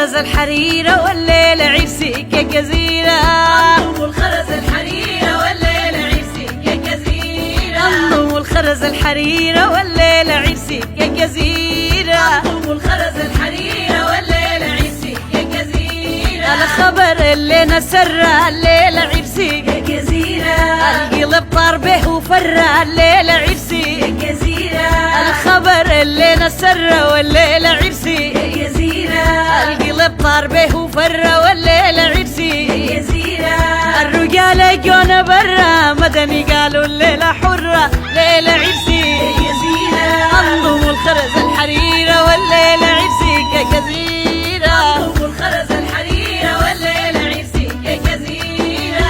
الخرز الحريرة والليلة عرسك يا جزيرة. أنضم الخرز الحريرة والليلة عرسك يا جزيرة. أنضم الخرز الحريرة والليلة عرسك يا جزيرة. أنضم الخرز الحريرة والليلة عرسك يا جزيرة. الخبر اللي نسر الليلة عرسك يا جزيرة. القلب طار به وفر الليلة عرسك يا جزيرة. الخبر اللي نسر والليلة عرسك يا جزيرة. القلب طار به وفر والليلة عرسك يا جزيرة. الرجال جونا برا مدني قالوا الليلة حرة ليلة عرسك يا جزيرة. أنضم الخرز الحريرة والليلة عرسك يا جزيرة. أنضم الخرز الحريرة والليلة عرسك يا جزيرة.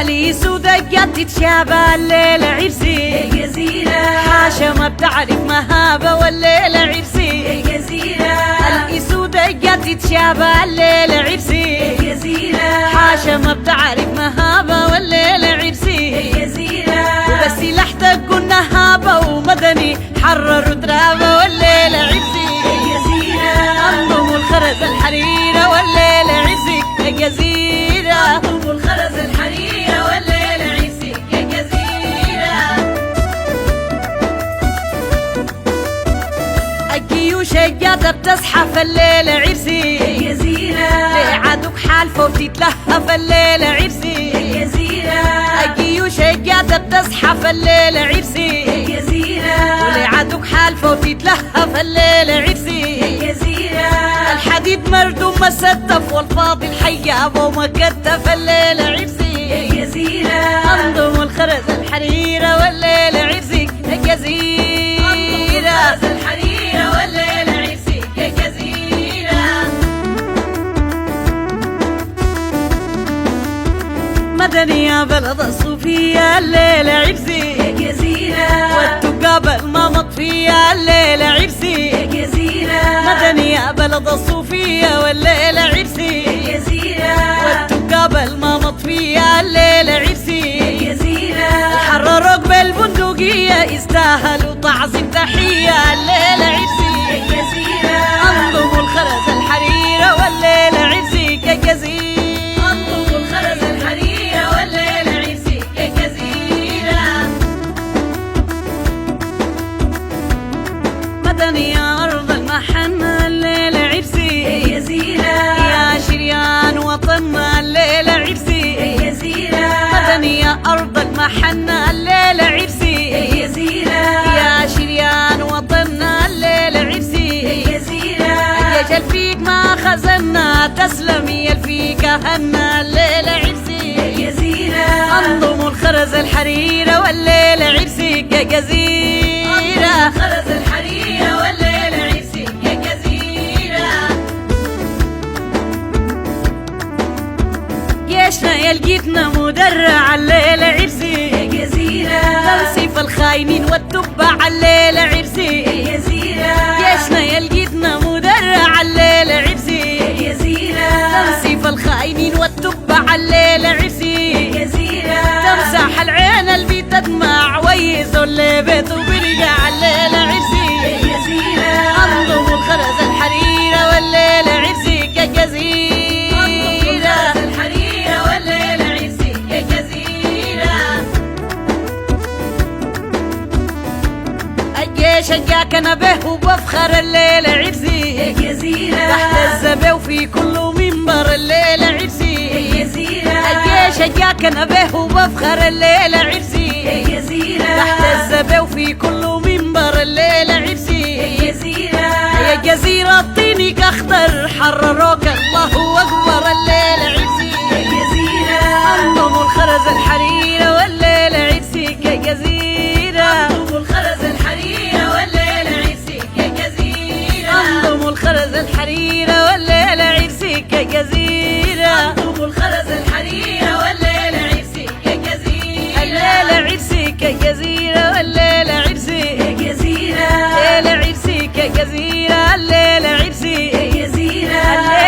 اليس ودقات تتشابه الليلة عرسك يا جزيرة. حاشا ما بتعرف مهابة والليلة عرسك يا جزيرة. اليس ودقات تتشابه الليلة عرسك يا جزيرة. حاشا ما بتعرف مهابة والليلة عرسك يا جزيرة. بس لحتك قلنا هابة ومدني حرروا ترابة والليلة عرسك يا جزيرة. أنضم الخرز الحريرة والليلة عرسك يا جزيرة. أنضم الخرز الحريرة والليلة عرسك يا جزيرة. الجيوش الجادة بتزحف الليلة عرسك يا جزيرة. لعدوك حالفة وبتتلهف الليلة عرسك يا جزيرة. الجيوش الجادة بتزحف الليلة عرسك يا جزيرة. ولعدوك حالفة وبتتلهف الليلة عرسك يا جزيرة. الحديد مردوم مستف والفاضي الحيابة ومكتف الليلة عرسك يا جزيرة. أنضم الخرز الحريرة والليلة عرسك يا جزيرة. الخرز الحريرة والليلة عرسك يا جزيرة. مدني يا بلد الصوفية الليلة عرسك يا جزيرة. والتقابل ما مطفية الليلة عرسك يا جزيرة. مدني يا بلد الصوفية والليلة عرسك يا جزيرة. والتقابل ما مطفية الليلة عرسك يا جزيرة. حرروك بالبندقية يستاهلوا تعظيم تحية الليلة عرسك يا جزيرة. أنضم الخرز الحريرة والليلة عرسك يا جزيرة. أنضم الخرز الحريرة والليلة عرسك يا جزيرة. مدني يا أرض المحنة الليلة عرسك يا جزيرة. يا شريان وطننا الليلة عرسك يا جزيرة. مدني يا أرض المحنة الليلة عرسك يا جزيرة. يا شريان وطننا الليلة عرسك يا جزيرة. يجل فيك ما خزنا تسلم يلفيك هنا الليلة عرسك يا جزيرة. أنضم الخرز الحريرة والليلة عرسك يا جزيرة. الخرز الحريرة والليلة عرسك يا جزيرة. جيشنا يلقيتنا مدرع الليلة عرسك يا جزيرة. تنسيف الخاينين والتبع الليلة عرسك يا جزيرة. جيشنا يلقيتنا مدرع الليلة عرسك يا جزيرة. تنسيف الخاينين والتبع الليلة عرسك يا جزيرة. تمسح العين اللي تدمع ويزوا اللي بيته برجع الليلة عرسك يا جزيرة. أنضم الخرز الحريرة والليلة عرسك يا جزيرة. الخرز الحريرة والليلة عرسك يا جزيرة. الجيش جاك انا به وبفخر الليلة عرسك يا جزيرة. تحت الزبا وفي كل منبر الليلة عرسك يا جزيرة. الجيش جاك انا به وبفخر الليلة عرسك يا جزيرة. تحت الزبا وفي كل منبر الليلة عرسك يا جزيرة. يا جزيرة طينك اخضر حرروك الله اكبر الليلة عرسك يا جزيرة. انضم الخرز الحريرة والليلة عرسك يا جزيرة. أنضم الخرز الحريرة والليلة عرسك يا جزيرة. أنضم الخرز الحريرة والليلة عرسك يا جزيرة. أنضم الخرز الحريرة والليلة عرسك يا جزيرة. الليلة عرسك يا جزيرة والليلة عرسك يا جزيرة. الليلة عرسك يا جزيرة الليلة عرسك يا جزيرة.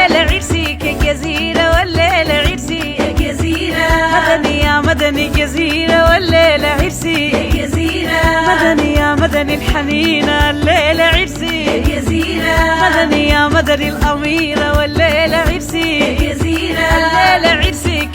الليلة عرسك يا جزيرة والليلة عرسك يا جزيرة. مدني يا مدني جزيرة والليلة عرسك يا جزيرة. مدني يا مدني مدني الحنينة الليلة عرسي يا زينة مدني يا مدني الأميرة والليلة عرسي يا زينة الليلة عرسي